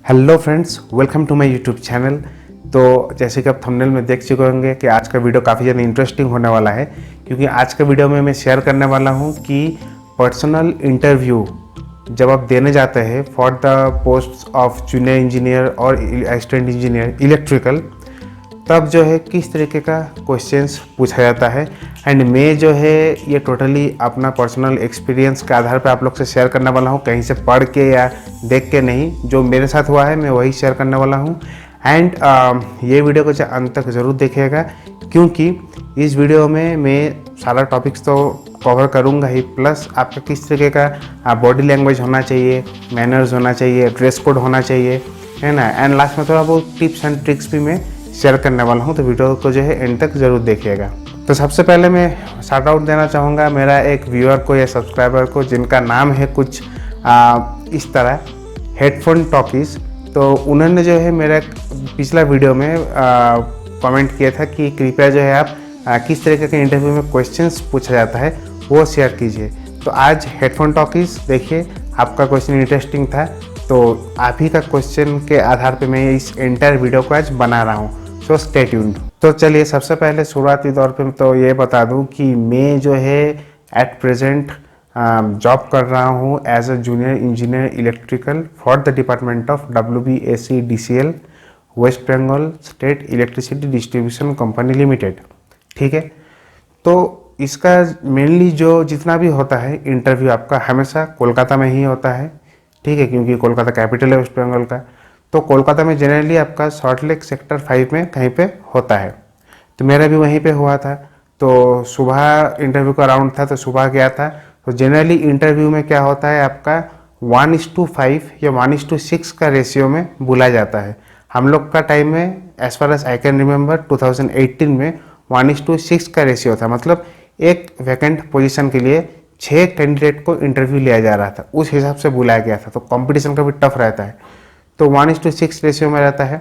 Hello friends, welcome to my YouTube channel. तो जैसे कि आप थंबनेल में देख चुके होंगे कि आज का वीडियो काफ़ी ज़्यादा इंटरेस्टिंग होने वाला है, क्योंकि आज के वीडियो में मैं शेयर करने वाला हूं कि पर्सनल इंटरव्यू जब आप देने जाते हैं for the post of junior engineer और असिस्टेंट इंजीनियर इलेक्ट्रिकल, तब जो है किस तरीके का क्वेश्चंस पूछा जाता है। एंड मैं जो है ये टोटली अपना पर्सनल एक्सपीरियंस के आधार पर आप लोग से शेयर करने वाला हूँ, कहीं से पढ़ के या देख के नहीं। जो मेरे साथ हुआ है मैं वही शेयर करने वाला हूँ। एंड ये वीडियो को अंत तक ज़रूर देखिएगा, क्योंकि इस वीडियो में मैं सारा टॉपिक्स तो कवर करूँगा ही, प्लस आपका किस तरीके का बॉडी लैंग्वेज होना चाहिए, मैनर्स होना चाहिए, ड्रेस कोड होना चाहिए, है ना। एंड लास्ट में थोड़ा बहुत टिप्स एंड ट्रिक्स भी मैं शेयर करने वाला हूँ, तो वीडियो को जो है एंड तक ज़रूर देखिएगा। तो सबसे पहले मैं शाउट आउट देना चाहूँगा मेरा एक व्यूअर को या सब्सक्राइबर को, जिनका नाम है कुछ इस तरह, हेडफोन टॉकीज़। तो उन्होंने जो है मेरा पिछला वीडियो में कमेंट किया था कि कृपया जो है आप किस तरीके के इंटरव्यू में क्वेश्चंस पूछा जाता है वो शेयर कीजिए। तो आज हेडफोन टॉकीज़ देखिए, आपका क्वेश्चन इंटरेस्टिंग था, तो आप ही का क्वेश्चन के आधार पे मैं इस एंटायर वीडियो को आज बना रहा हूँ। So stay tuned. तो चलिए, सबसे पहले शुरुआती तौर पे तो ये बता दूं कि मैं जो है एट प्रेजेंट जॉब कर रहा हूँ as a junior engineer electrical for the department of WBSEDCL, West Bengal state electricity distribution company limited. ठीक है, तो इसका मेनली जो जितना भी होता है इंटरव्यू आपका हमेशा कोलकाता में ही होता है। ठीक है, क्योंकि कोलकाता कैपिटल है वेस्ट बंगाल का। तो कोलकाता में जनरली आपका सॉल्ट लेक सेक्टर 5 में कहीं पे होता है। तो मेरा भी वहीं पे हुआ था। तो सुबह इंटरव्यू का राउंड था, तो सुबह गया था। तो जनरली इंटरव्यू में क्या होता है, आपका 1:5 या 1:6 का रेशियो में बुलाया जाता है। हम लोग का टाइम में as far as I can remember 2018 में 1:6 का रेशियो था। मतलब एक वैकेंट पोजीशन के लिए 6 कैंडिडेट को इंटरव्यू लिया जा रहा था, उस हिसाब से बुलाया गया था। तो कंपटीशन का भी टफ रहता है। तो 1:6 रेशियो में रहता है।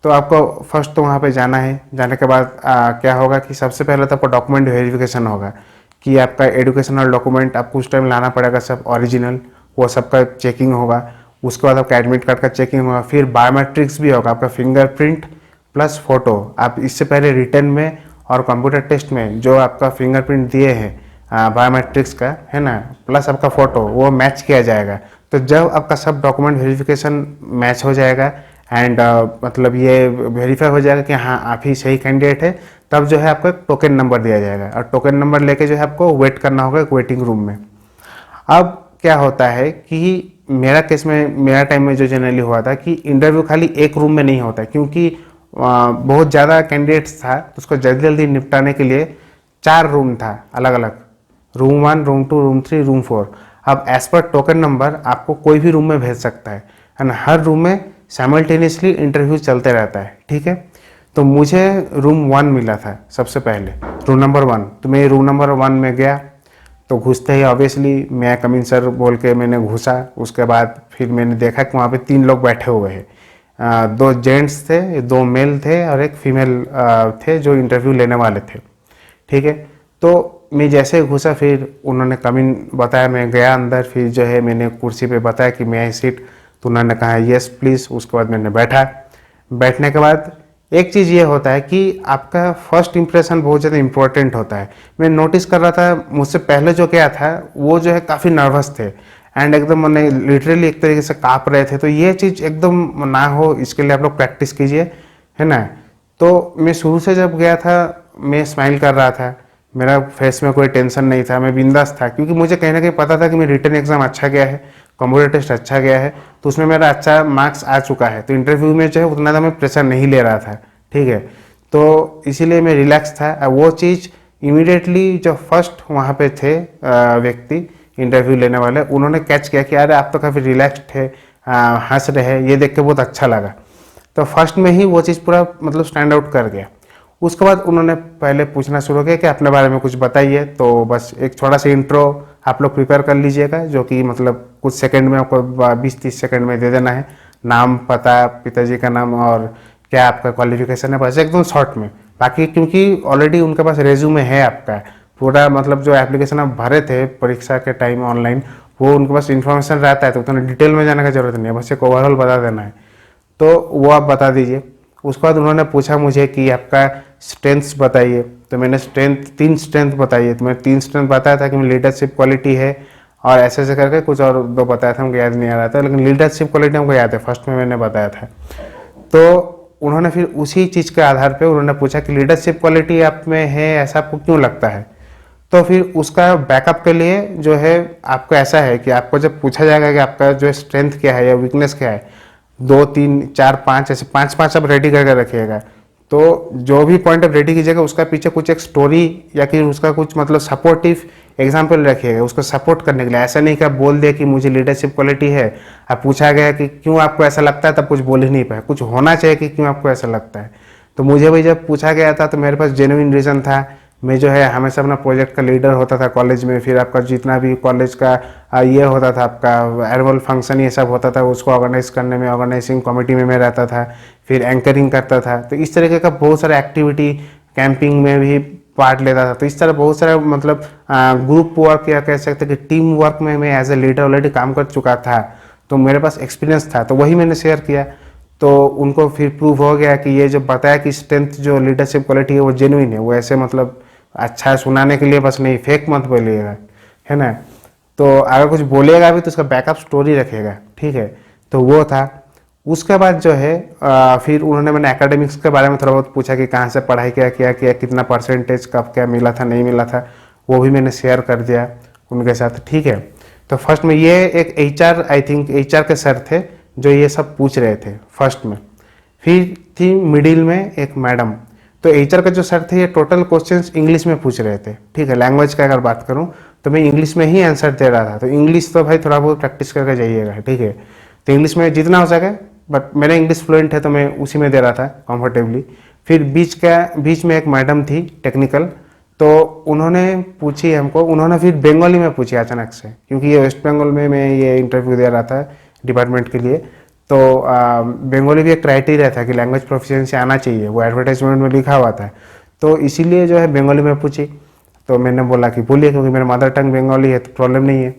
तो आपको फर्स्ट तो वहाँ पे जाना है। जाने के बाद क्या होगा कि सबसे पहले तो आपको डॉक्यूमेंट वेरिफिकेशन होगा कि आपका एजुकेशनल डॉक्यूमेंट आपको उस टाइम लाना पड़ेगा, सब ओरिजिनल, वो सबका चेकिंग होगा। उसके बाद आपका एडमिट कार्ड का चेकिंग होगा। फिर बायोमेट्रिक्स भी होगा, आपका फिंगरप्रिंट प्लस फोटो। आप इससे पहले रिटर्न में और कंप्यूटर टेस्ट में जो आपका फिंगरप्रिंट दिए हैं बायोमेट्रिक्स का, है ना, प्लस आपका फ़ोटो, वो मैच किया जाएगा। तो जब आपका सब डॉक्यूमेंट वेरिफिकेशन मैच हो जाएगा एंड मतलब ये वेरीफाई हो जाएगा कि हाँ आप ही सही कैंडिडेट है, तब जो है आपको एक टोकन नंबर दिया जाएगा। और टोकन नंबर लेके जो है आपको वेट करना होगा एक वेटिंग रूम में। अब क्या होता है कि मेरा केस में, मेरा टाइम में जो जनरली हुआ था कि इंटरव्यू खाली एक रूम में नहीं होता है, क्योंकि बहुत ज़्यादा कैंडिडेट्स था। तो उसको जल्दी जल्दी निपटाने के लिए 4 रूम था अलग अलग, रूम 1, रूम 2, रूम 3, रूम 4। अब एज पर टोकन नंबर आपको कोई भी रूम में भेज सकता है एंड हर रूम में साइमल्टेनियसली इंटरव्यू चलते रहता है। ठीक है, तो मुझे रूम 1 मिला था सबसे पहले, रूम नंबर 1। तो मैं रूम नंबर 1 में गया। तो घुसते ही ऑब्वियसली मैं कम इन सर बोल के मैंने घुसा। उसके बाद फिर मैंने देखा कि वहाँ पे 3 लोग बैठे हुए हैं, 2 जेंट्स थे, 2 मेल थे और एक फीमेल थे जो इंटरव्यू लेने वाले थे। ठीक है, तो मैं जैसे ही घुसा फिर उन्होंने कमिंग बताया, मैं गया अंदर। फिर जो है मैंने कुर्सी पे बताया कि मैं आई सीट, तो उन्होंने कहा यस प्लीज़। उसके बाद मैंने बैठा। बैठने के बाद एक चीज़ ये होता है कि आपका फर्स्ट इंप्रेशन बहुत ज़्यादा इंपॉर्टेंट होता है। मैं नोटिस कर रहा था, मुझसे पहले जो गया था वो जो है काफ़ी नर्वस थे एंड एकदम मैंने लिटरली एक तरीके से काँप रहे थे। तो ये चीज़ एकदम ना हो, इसके लिए आप लोग प्रैक्टिस कीजिए, है ना। तो मैं शुरू से जब गया था मैं स्माइल कर रहा था, मेरा फेस में कोई टेंशन नहीं था, मैं बिंदास था, क्योंकि मुझे कहीं ना कहीं पता था कि मेरा रिटन एग्जाम अच्छा गया है, कंप्यूटर टेस्ट अच्छा गया है, तो उसमें मेरा अच्छा मार्क्स आ चुका है। तो इंटरव्यू में जो है उतना ज़्यादा मैं प्रेशर नहीं ले रहा था। ठीक है, तो इसीलिए मैं रिलैक्स था। वो चीज़ इमीडिएटली जो फर्स्ट वहाँ पे थे व्यक्ति इंटरव्यू लेने वाले, उन्होंने कैच किया कि अरे आप तो काफ़ी रिलैक्स थे, हंस रहे हैं, ये देख के बहुत अच्छा लगा। तो फर्स्ट में ही वो चीज़ पूरा मतलब स्टैंड आउट कर गया। उसके बाद उन्होंने पहले पूछना शुरू किया कि अपने बारे में कुछ बताइए। तो बस एक थोड़ा सा इंट्रो आप लोग प्रिपेयर कर लीजिएगा, जो कि मतलब कुछ सेकंड में आपको 20-30 सेकंड में दे देना है। नाम, पता, पिताजी का नाम और क्या आपका क्वालिफिकेशन है, बस एकदम शॉर्ट में। बाकी क्योंकि ऑलरेडी उनके पास रेज्यूमे है आपका पूरा, मतलब जो एप्लीकेशन आप भरे थे परीक्षा के टाइम ऑनलाइन, वो उनके पास इन्फॉर्मेशन रहता है। तो उतना डिटेल में जाने का जरूरत नहीं है, बस एक ओवरऑल बता देना है। तो वो आप बता दीजिए। उसके बाद उन्होंने पूछा मुझे कि आपका स्ट्रेंथ्स बताइए, तो मैंने तीन स्ट्रेंथ बताई है। तो मैंने 3 स्ट्रेंथ बताया था कि मेरी लीडरशिप क्वालिटी है, और ऐसे ऐसे करके कुछ और 2 बताया था, हमको याद नहीं आ रहा था, लेकिन लीडरशिप क्वालिटी हमको याद है, फर्स्ट में मैंने बताया था। तो उन्होंने फिर उसी चीज़ के आधार पे उन्होंने पूछा कि लीडरशिप क्वालिटी आप में है, ऐसा आपको क्यों लगता है। तो फिर उसका बैकअप के लिए जो है आपको ऐसा है कि आपको जब पूछा जाएगा कि आपका जो स्ट्रेंथ क्या है या वीकनेस क्या है, 2 3 4 5 ऐसे 5 आप रेडी करके रखिएगा। तो जो भी पॉइंट आप रेडी कीजिएगा उसका पीछे कुछ एक स्टोरी या कि उसका कुछ मतलब सपोर्टिव एग्जाम्पल रखिएगा उसको सपोर्ट करने के लिए। ऐसा नहीं कि आप बोल दिया कि मुझे लीडरशिप क्वालिटी है, अब पूछा गया कि क्यों आपको ऐसा लगता है, तब कुछ बोल ही नहीं पाए। कुछ होना चाहिए कि क्यों आपको ऐसा लगता है। तो मुझे भी जब पूछा गया था तो मेरे पास जेन्युइन रीज़न था। मैं जो है हमेशा अपना प्रोजेक्ट का लीडर होता था कॉलेज में, फिर आपका जितना भी कॉलेज का ये होता था, आपका एनुअल फंक्शन ये सब होता था, उसको ऑर्गेनाइज करने में ऑर्गेनाइजिंग कमेटी में मैं रहता था, फिर एंकरिंग करता था। तो इस तरीके का बहुत सारा एक्टिविटी, कैंपिंग में भी पार्ट लेता था। तो इस तरह बहुत सारा मतलब ग्रुप वर्क या कह सकते कि टीम वर्क में मैं एज ए लीडर ऑलरेडी काम कर चुका था, तो मेरे पास एक्सपीरियंस था, तो वही मैंने शेयर किया। तो उनको फिर प्रूव हो गया कि ये जो बताया कि स्ट्रेंथ जो लीडरशिप क्वालिटी है वो जेन्युइन है, वो ऐसे मतलब अच्छा सुनाने के लिए बस नहीं, फेक मत बोलिएगा, है ना। तो अगर कुछ बोलेगा भी तो उसका बैकअप स्टोरी रखेगा, ठीक है। तो वो था। उसके बाद जो है फिर उन्होंने मैंने एकेडमिक्स के बारे में थोड़ा बहुत पूछा कि कहाँ से पढ़ाई किया, कितना परसेंटेज कब क्या मिला था नहीं मिला था, वो भी मैंने शेयर कर दिया उनके साथ, ठीक है। तो फर्स्ट में ये एक HR, आई थिंक HR के सर थे जो ये सब पूछ रहे थे फर्स्ट में। फिर थी मिडिल में एक मैडम। तो HR के जो सर थे ये टोटल क्वेश्चंस इंग्लिश में पूछ रहे थे, ठीक है। लैंग्वेज का अगर बात करूँ तो मैं इंग्लिश में ही आंसर दे रहा था। तो इंग्लिश तो भाई थोड़ा बहुत प्रैक्टिस करके जाइएगा, ठीक है। तो इंग्लिश में जितना हो सके, बट मेरा इंग्लिश फ्लुएंट है तो मैं उसी में दे रहा था कंफर्टेबली। फिर बीच में एक मैडम थी टेक्निकल, तो उन्होंने पूछी हमको, उन्होंने फिर बंगाली में पूछी अचानक से, क्योंकि ये वेस्ट बंगाल में मैं ये इंटरव्यू दे रहा था डिपार्टमेंट के लिए। तो बंगाली भी एक क्राइटेरिया था कि लैंग्वेज प्रोफिशिएंसी आना चाहिए, वो एडवर्टाइजमेंट में लिखा हुआ था। तो इसीलिए जो है बंगाली में पूछी। तो मैंने बोला कि बोलिए, क्योंकि मेरा मदर टंग बंगाली है तो प्रॉब्लम नहीं है।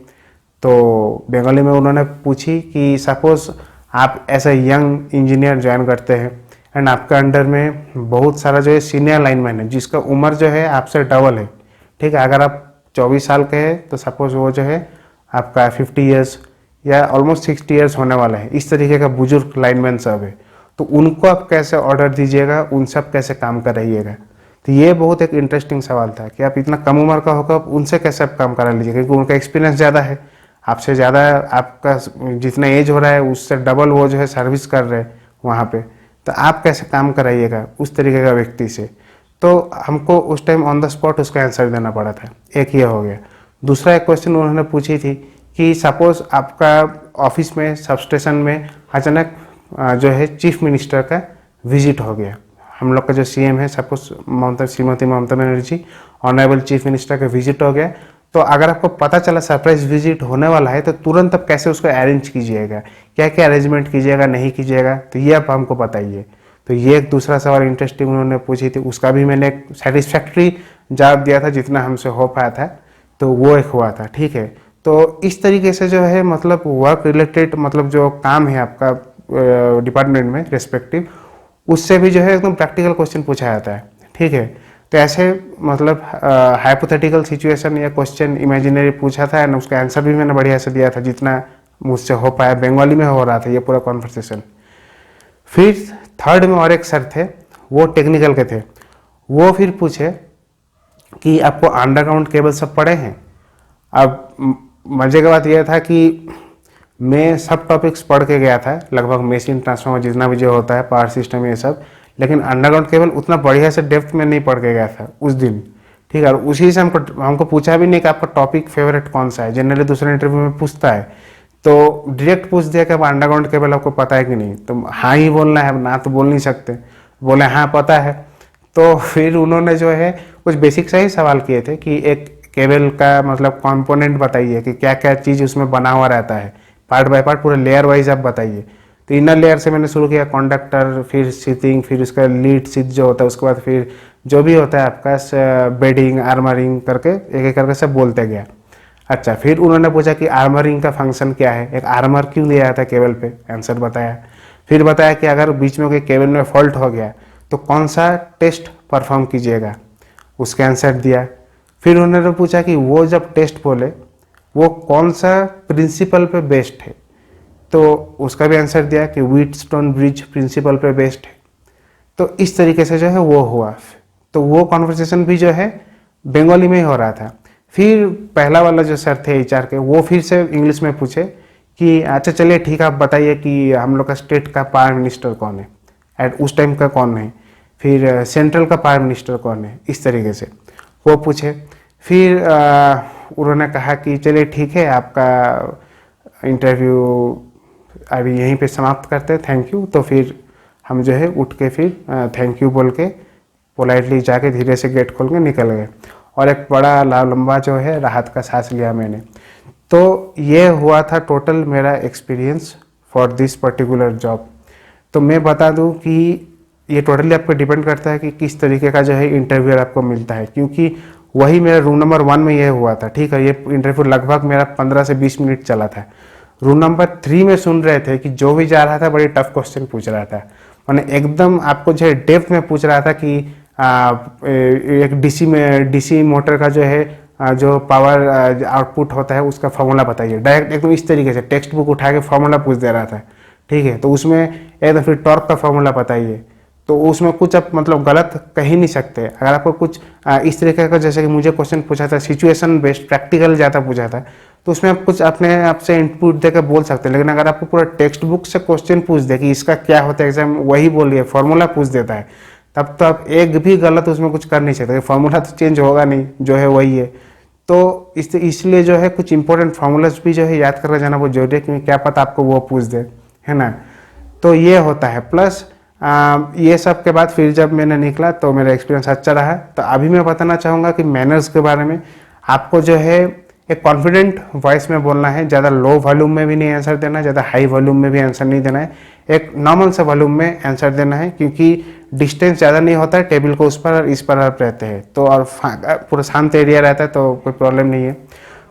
तो बंगाली में उन्होंने पूछी कि सपोज आप ऐसा यंग इंजीनियर ज्वाइन करते हैं एंड आपके अंडर में बहुत सारा जो है सीनियर लाइनमैन है जिसका उम्र जो है आपसे डबल है, ठीक है। अगर आप 24 साल के हैं तो सपोज वो जो है आपका 50 ईयर्स या ऑलमोस्ट 60 ईयर्स होने वाला है, इस तरीके का बुजुर्ग लाइनमैन सब है। तो उनको आप कैसे ऑर्डर दीजिएगा, उन सब कैसे काम कराइएगा। तो ये बहुत एक इंटरेस्टिंग सवाल था कि आप इतना कम उम्र का होकर उनसे कैसे आप काम करा लीजिए, क्योंकि उनका एक्सपीरियंस ज़्यादा है आपसे, ज़्यादा आपका जितना एज हो रहा है उससे डबल वो जो है सर्विस कर रहे हैं वहाँ पे। तो आप कैसे काम कराइएगा उस तरीके का व्यक्ति से। तो हमको उस टाइम ऑन द स्पॉट उसका आंसर देना पड़ा था। एक ये हो गया। दूसरा एक क्वेश्चन उन्होंने पूछी थी कि सपोज आपका ऑफिस में सबस्टेशन में अचानक जो है चीफ मिनिस्टर का विजिट हो गया। हम लोग का जो CM है suppose Shrimati Mamata Banerjee, honourable chief minister का विजिट हो गया। तो अगर आपको पता चला सरप्राइज विजिट होने वाला है तो तुरंत आप कैसे उसको अरेंज कीजिएगा, क्या क्या अरेंजमेंट कीजिएगा नहीं कीजिएगा, तो ये आप हमको बताइए। तो ये एक दूसरा सवाल इंटरेस्टिंग उन्होंने पूछी थी, उसका भी मैंने एक सेटिस्फैक्ट्री जवाब दिया था जितना हमसे हो पाया था। तो वो एक हुआ था, ठीक है। तो इस तरीके से जो है मतलब वर्क रिलेटेड मतलब जो काम है आपका डिपार्टमेंट में रेस्पेक्टिव, उससे भी जो है एकदम प्रैक्टिकल क्वेश्चन पूछा जाता है, ठीक है। तो ऐसे मतलब हाइपोथेटिकल सिचुएशन या क्वेश्चन इमेजिनरी पूछा था एंड उसका आंसर भी मैंने बढ़िया से दिया था जितना मुझसे हो पाया। बंगाली में हो रहा था ये पूरा कॉन्वर्सेशन। फिर थर्ड में और एक सर थे, वो टेक्निकल के थे। वो फिर पूछे कि आपको अंडरग्राउंड केबल सब पढ़े हैं। अब मजे की बात यह था कि मैं सब टॉपिक्स पढ़ के गया था, लगभग मशीन ट्रांसफार्मर जितना भी जो होता है, पावर सिस्टम ये सब, लेकिन अंडरग्राउंड केबल उतना बढ़िया से डेप्थ में नहीं पढ़ के गया था उस दिन, ठीक है। और उसी से हमको पूछा भी नहीं कि आपका टॉपिक फेवरेट कौन सा है। जनरली दूसरे इंटरव्यू में पूछता है, तो डायरेक्ट पूछ दिया कि अब अंडरग्राउंड केबल आपको पता है कि नहीं। तो हाँ ही बोलना है, ना तो बोल नहीं सकते। बोले हाँ पता है। तो फिर उन्होंने जो है कुछ बेसिक से ही सवाल किए थे कि एक केबल का मतलब कंपोनेंट बताइए कि क्या क्या चीज़ उसमें बना हुआ रहता है, पार्ट बाय पार्ट पूरे लेयर वाइज आप बताइए। तो इनर लेयर से मैंने शुरू किया, कंडक्टर, फिर सीथिंग, फिर उसका लीड सीथ जो होता है, उसके बाद फिर जो भी होता है आपका बेडिंग, आर्मरिंग करके एक एक करके सब बोलते गया। अच्छा, फिर उन्होंने पूछा कि आर्मरिंग का फंक्शन क्या है, एक आर्मर क्यों दिया जाता है केबल पे, आंसर बताया। फिर बताया कि अगर बीच में कोई केबल में फॉल्ट हो गया तो कौन सा टेस्ट परफॉर्म कीजिएगा, उसका आंसर दिया। फिर उन्होंने पूछा कि वो जब टेस्ट बोले वो कौन सा प्रिंसिपल पे बेस्ड है, तो उसका भी आंसर दिया कि व्हीटस्टोन ब्रिज प्रिंसिपल पे बेस्ड है। तो इस तरीके से जो है वो हुआ। तो वो कॉन्वर्सेशन भी जो है बंगाली में ही हो रहा था। फिर पहला वाला जो सर थे एचआर के, वो फिर से इंग्लिश में पूछे कि अच्छा चलिए ठीक है, आप बताइए कि हम लोग का स्टेट का प्राइम मिनिस्टर कौन है, एट उस टाइम का कौन है, फिर सेंट्रल का प्राइम मिनिस्टर कौन है, इस तरीके से वो पूछे। फिर उन्होंने कहा कि चलिए ठीक है, आपका इंटरव्यू अभी यहीं पे समाप्त करते हैं, थैंक यू। तो फिर हम जो है उठ के फिर थैंक यू बोल के पोलाइटली जाके धीरे से गेट खोल के निकल गए, और एक बड़ा लंबा जो है राहत का सांस लिया मैंने। तो ये हुआ था टोटल मेरा experience for this particular job. तो मैं बता दूं कि ये टोटली आप पे डिपेंड करता है कि किस तरीके का जो है इंटरव्यूअर आपको मिलता है, क्योंकि वही मेरा रूम नंबर 1 में ये हुआ था। ठीक है, ये इंटरव्यू लगभग मेरा 15 से 20 मिनट चला था। रूम नंबर 3 में सुन रहे थे कि जो भी जा रहा था बड़ी टफ क्वेश्चन पूछ रहा था, मैंने एकदम आपको जो है डेप्थ में पूछ रहा था कि एक डीसी मोटर का जो है जो पावर आउटपुट होता है उसका फॉर्मूला बताइए। डायरेक्ट एकदम इस तरीके से टेक्स्ट बुक उठा के फॉर्मूला पूछ दे रहा था। ठीक है, तो उसमें एकदम फिर टॉर्क का फॉर्मूला बताइए, तो उसमें कुछ आप मतलब गलत कह ही नहीं सकते। अगर आपको कुछ इस तरीके का, जैसे कि मुझे क्वेश्चन पूछा था सिचुएशन बेस्ड प्रैक्टिकल ज़्यादा पूछा था, तो उसमें आप कुछ अपने आप से इनपुट देकर बोल सकते हैं। लेकिन अगर आपको पूरा टेक्स्ट बुक से क्वेश्चन पूछ दे कि इसका क्या होता है एग्जाम, वही बोलिए, फॉर्मूला पूछ देता है, तब तो आप एक भी गलत उसमें कुछ कर नहीं सकते। फॉर्मूला तो चेंज होगा नहीं, जो है वही है। तो इसलिए जो है कुछ इंपॉर्टेंट फार्मूलाज भी जो है याद करके जाना बहुत जरूरी है, क्योंकि क्या पता आपको वो पूछ दे, है ना। तो ये होता है। प्लस ये सब के बाद फिर जब मैंने निकला तो मेरा एक्सपीरियंस अच्छा रहा। तो अभी मैं बताना चाहूँगा कि मैनर्स के बारे में। आपको जो है एक कॉन्फिडेंट वॉइस में बोलना है, ज़्यादा लो वॉल्यूम में भी नहीं आंसर देना है, ज़्यादा हाई वॉल्यूम में भी आंसर नहीं देना है, एक नॉर्मल सा वॉल्यूम में आंसर देना है, क्योंकि डिस्टेंस ज़्यादा नहीं होता है, टेबल को उस पर और इस पर आप रहते हैं तो, और पूरा शांत एरिया रहता है तो कोई प्रॉब्लम नहीं है।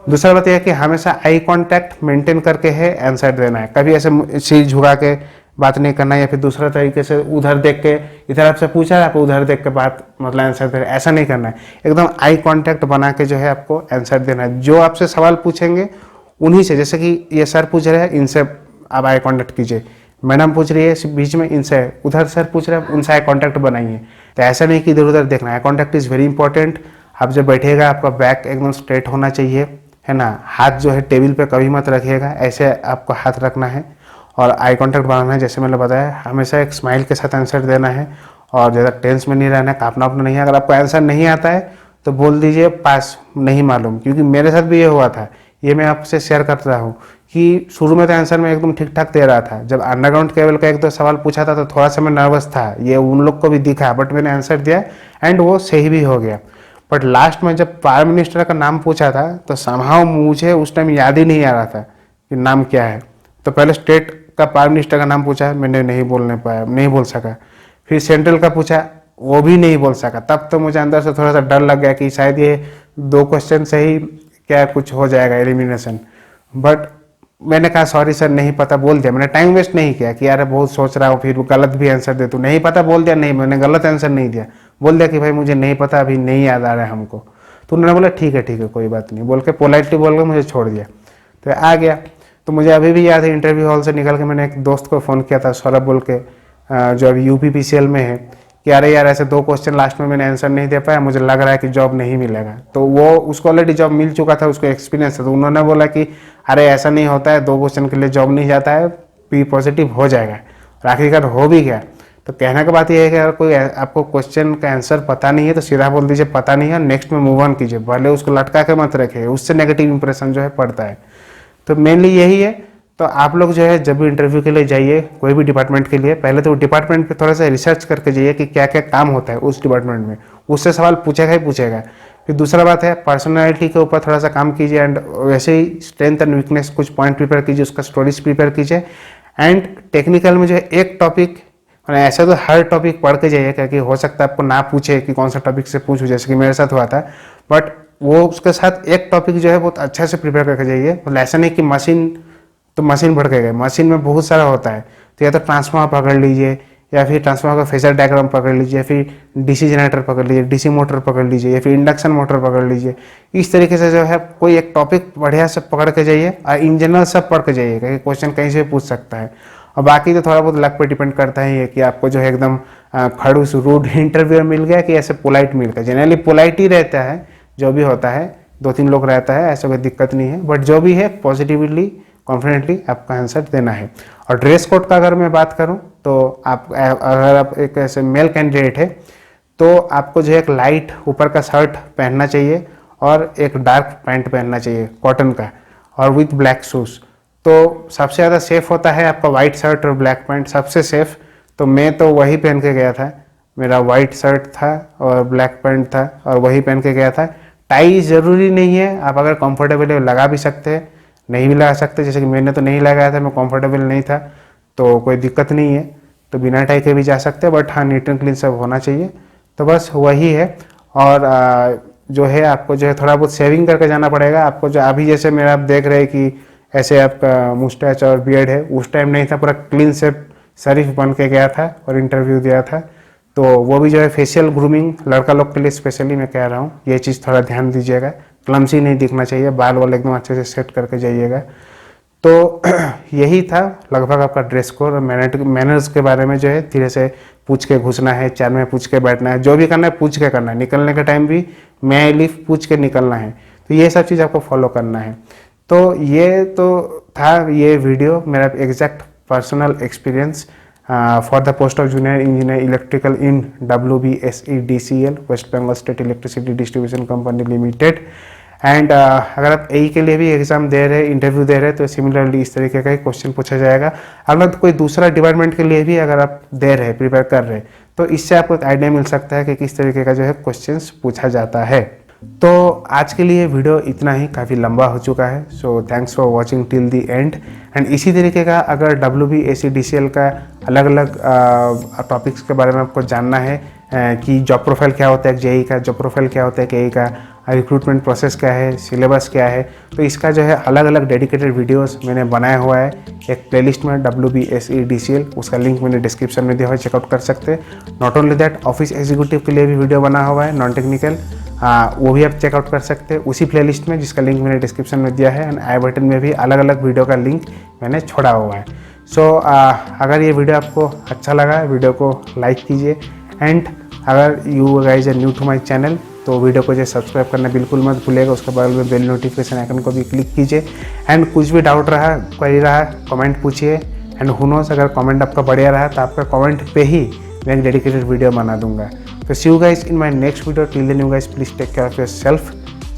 दूसरा बात यह है कि हमेशा आई कांटेक्ट मेंटेन करके है आंसर देना है। कभी ऐसे सिर झुका के बात नहीं करना है, या फिर दूसरा तरीके से उधर देख के, इधर आपसे पूछा है आप उधर देख के बात मतलब आंसर दे, ऐसा नहीं करना है। एकदम आई कांटेक्ट बना के जो है आपको आंसर देना है। जो आपसे सवाल पूछेंगे उन्हीं से, जैसे कि ये सर पूछ रहे हैं, इनसे आप आई कांटेक्ट कीजिए, मैडम पूछ रही है बीच में, इनसे, उधर सर पूछ रहे हैं, उनसे आई कांटेक्ट बनाइए। तो ऐसा नहीं कि इधर उधर देखना है। Eye contact is very important. आप जब बैठिएगा आपका बैक एकदम स्ट्रेट होना चाहिए, है ना। हाथ जो है टेबल पे कभी मत रखिएगा, ऐसे आपको हाथ रखना है और आई कांटेक्ट बनाना है। जैसे मैंने बताया, हमेशा एक स्माइल के साथ आंसर देना है और ज़्यादा टेंस में नहीं रहना है, कांपना अपना नहीं है। अगर आपको आंसर नहीं आता है तो बोल दीजिए पास, नहीं मालूम, क्योंकि मेरे साथ भी ये हुआ था। ये मैं आपसे शेयर कर रहा हूँ कि शुरू में तो आंसर मैं एकदम ठीक ठाक दे रहा था। जब अंडरग्राउंड केबल का 1-2 सवाल पूछा था तो थोड़ा सा मैं नर्वस था, ये उन लोग को भी दिखा, बट मैंने आंसर दिया एंड वो सही भी हो गया। बट लास्ट में जब प्राइम मिनिस्टर का नाम पूछा था तो समहाउ मुझे उस टाइम याद ही नहीं आ रहा था कि नाम क्या है। तो पहले स्टेट का प्राइम मिनिस्टर का नाम पूछा, मैंने नहीं बोल सका। फिर सेंट्रल का पूछा, वो भी नहीं बोल सका। तब तो मुझे अंदर से थोड़ा सा डर लग गया कि शायद ये 2 क्वेश्चन से ही क्या कुछ हो जाएगा, एलिमिनेशन। बट मैंने कहा सॉरी सर, नहीं पता, बोल दिया। मैंने टाइम वेस्ट नहीं किया कि यार बहुत सोच रहा हूँ फिर गलत भी आंसर दे, तू नहीं पता, बोल दिया। नहीं, मैंने गलत आंसर नहीं दिया, बोल दिया कि भाई मुझे नहीं पता, अभी नहीं याद आ रहा है हमको। तो उन्होंने बोला ठीक है कोई बात नहीं, बोल के पोलाइटली बोल के मुझे छोड़ दिया। तो आ गया। तो मुझे अभी भी याद है, इंटरव्यू हॉल से निकल के मैंने एक दोस्त को फ़ोन किया था, सौरभ बोल के, जो अभी यूपीपीसीएल में है, कि अरे यार ऐसे 2 क्वेश्चन लास्ट में मैंने आंसर नहीं दे पाया, मुझे लग रहा है कि जॉब नहीं मिलेगा। तो वो उसको ऑलरेडी जॉब मिल चुका था, उसको एक्सपीरियंस था। तो उन्होंने बोला कि अरे ऐसा नहीं होता है, 2 क्वेश्चन के लिए जॉब नहीं जाता है, पी पॉजिटिव हो जाएगा। और आखिरकार हो भी गया। तो कहने का बात यह है कि अगर कोई आपको क्वेश्चन का आंसर पता नहीं है तो सीधा बोल दीजिए पता नहीं है, नेक्स्ट में मूव ऑन कीजिए, भले उसको लटका के मत रखिए, उससे नेगेटिव इंप्रेशन जो है पड़ता है। तो मेनली यही है। तो आप लोग जो है जब भी इंटरव्यू के लिए जाइए, कोई भी डिपार्टमेंट के लिए, पहले तो डिपार्टमेंट पे थोड़ा सा रिसर्च करके जाइए कि क्या क्या काम होता है उस डिपार्टमेंट में, उससे सवाल पूछेगा ही पूछेगा। फिर दूसरा बात है, पर्सनालिटी के ऊपर थोड़ा सा काम कीजिए, एंड वैसे ही स्ट्रेंथ एंड वीकनेस कुछ पॉइंट प्रिपेयर कीजिए, उसका स्टोरीज प्रिपेयर कीजिए। एंड टेक्निकल में जो है एक टॉपिक, ऐसा तो हर टॉपिक पढ़ के जाइए, क्योंकि हो सकता है आपको ना पूछे कि कौन सा टॉपिक से पूछूं, जैसे कि मेरे साथ हुआ था। बट वो उसके साथ एक टॉपिक जो है बहुत अच्छा से प्रिपेयर करके जाइए। मतलब ऐसा नहीं कि मशीन तो मशीन भर के गए, मशीन में बहुत सारा होता है। तो या तो ट्रांसफार्मर पकड़ लीजिए, या फिर ट्रांसफार्मर का फेजर डायग्राम पकड़ लीजिए, या फिर डीसी जनरेटर पकड़ लीजिए, डीसी मोटर पकड़ लीजिए, या फिर इंडक्शन मोटर पकड़ लीजिए। इस तरीके से जो है कोई एक टॉपिक बढ़िया से पकड़ के जाइए और इन जनरल सब पढ़ के जाइए, क्योंकि क्वेश्चन कहीं से पूछ सकता है। और बाकी तो थोड़ा बहुत लक पे डिपेंड करता है ये कि आपको जो है एकदम खड़ूस रूड इंटरव्यू मिल गया कि ऐसे पोलाइट मिल गया। जनरली पोलाइट ही रहता है, जो भी होता है 2-3 लोग रहता है, ऐसा कोई दिक्कत नहीं है। बट जो भी है पॉजिटिवली कॉन्फिडेंटली आपका आंसर देना है। और ड्रेस कोड का अगर मैं बात करूं तो अगर आप एक ऐसे मेल कैंडिडेट है तो आपको जो है एक लाइट ऊपर का शर्ट पहनना चाहिए और एक डार्क पैंट पहनना चाहिए कॉटन का, और विथ ब्लैक शूज़। तो सबसे ज़्यादा सेफ होता है आपका वाइट शर्ट और ब्लैक पैंट, सबसे सेफ। तो मैं तो वही पहन के गया था, मेरा वाइट शर्ट था और ब्लैक पैंट था और वही पहन के गया था। टाई ज़रूरी नहीं है, आप अगर कंफर्टेबल है लगा भी सकते हैं, नहीं भी लगा सकते। जैसे कि मैंने तो नहीं लगाया था, मैं कंफर्टेबल नहीं था, तो कोई दिक्कत नहीं है, तो बिना टाई के भी जा सकते हैं। बट हाँ, नीट एंड क्लीन सब होना चाहिए। तो बस वही है। और जो है आपको जो है थोड़ा बहुत सेविंग करके जाना पड़ेगा आपको। जो अभी जैसे मेरा आप देख रहे हैं कि ऐसे आपका मुस्टैच और बियर्ड है, उस टाइम नहीं था, पूरा क्लीन से शरीफ बन के गया था और इंटरव्यू दिया था। तो वो भी जो है फेशियल ग्रूमिंग लड़का लोग के लिए स्पेशली मैं कह रहा हूँ, ये चीज़ थोड़ा ध्यान दीजिएगा। क्लमसी नहीं दिखना चाहिए, बाल वाल एकदम अच्छे से सेट करके जाइएगा। तो यही था लगभग आपका ड्रेस कोड। और मैनर्स के बारे में जो है धीरे से पूछ के घुसना है, चेयर में पूछ के बैठना है, जो भी करना है पूछ के करना है। निकलने के टाइम भी मैं आई लीव पूछ के निकलना है। तो ये सब चीज़ आपको फॉलो करना है। तो ये तो था ये वीडियो मेरा exact personal experience for the post of junior engineer electrical in WBSEDCL, West Bengal state electricity distribution company limited. And अगर आप ए के लिए भी एग्जाम दे रहे हैं, इंटरव्यू दे रहे हैं, तो सिमिलरली इस तरीके का ही क्वेश्चन पूछा जाएगा। अगर कोई दूसरा डिपार्टमेंट के लिए भी अगर आप दे रहे हैं, प्रिपेयर कर रहे हैं, तो इससे आपको एक आइडिया मिल सकता है कि किस तरीके का जो है क्वेश्चन पूछा जाता है। तो आज के लिए वीडियो इतना ही, काफ़ी लंबा हो चुका है। So thanks for watching till the and. And इसी तरीके का अगर WBSEDCL का अलग अलग टॉपिक्स के बारे में आपको जानना है कि जॉब प्रोफाइल क्या होता है JEE का, जॉब प्रोफाइल क्या होता है KE का, रिक्रूटमेंट प्रोसेस क्या है, सिलेबस क्या है, तो इसका जो है अलग अलग डेडिकेटेड वीडियोस मैंने बनाया हुआ है एक प्लेलिस्ट में WBSEDCL, उसका लिंक मैंने डिस्क्रिप्शन में दिया हुआ है, चेकआउट कर सकते हैं। Not only that, office executive के लिए भी वीडियो बना हुआ है, नॉन टेक्निकल, वो भी आप चेकआउट कर सकते हैं उसी प्लेलिस्ट में, जिसका लिंक मैंने डिस्क्रिप्शन में दिया है। एंड आई बटन में भी अलग अलग वीडियो का लिंक मैंने छोड़ा हुआ है। सो अगर ये वीडियो आपको अच्छा लगा, वीडियो को लाइक कीजिए। एंड अगर you guys are new to my channel, तो वीडियो को जो सब्सक्राइब करना बिल्कुल मत भूलिएगा। उसके बगल में बेल नोटिफिकेशन आइकन को भी क्लिक कीजिए। एंड कुछ भी डाउट रहा, क्वेरी रहा, कमेंट पूछिए। एंड हु नोस, अगर कमेंट आपका बढ़िया रहा तो आपका कमेंट पे ही मैं एक डेडिकेटेड वीडियो बना दूंगा। So see you guys in my next video. Till then you guys please take care of yourself.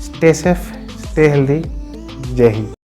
Stay safe, stay healthy. Jai Hind.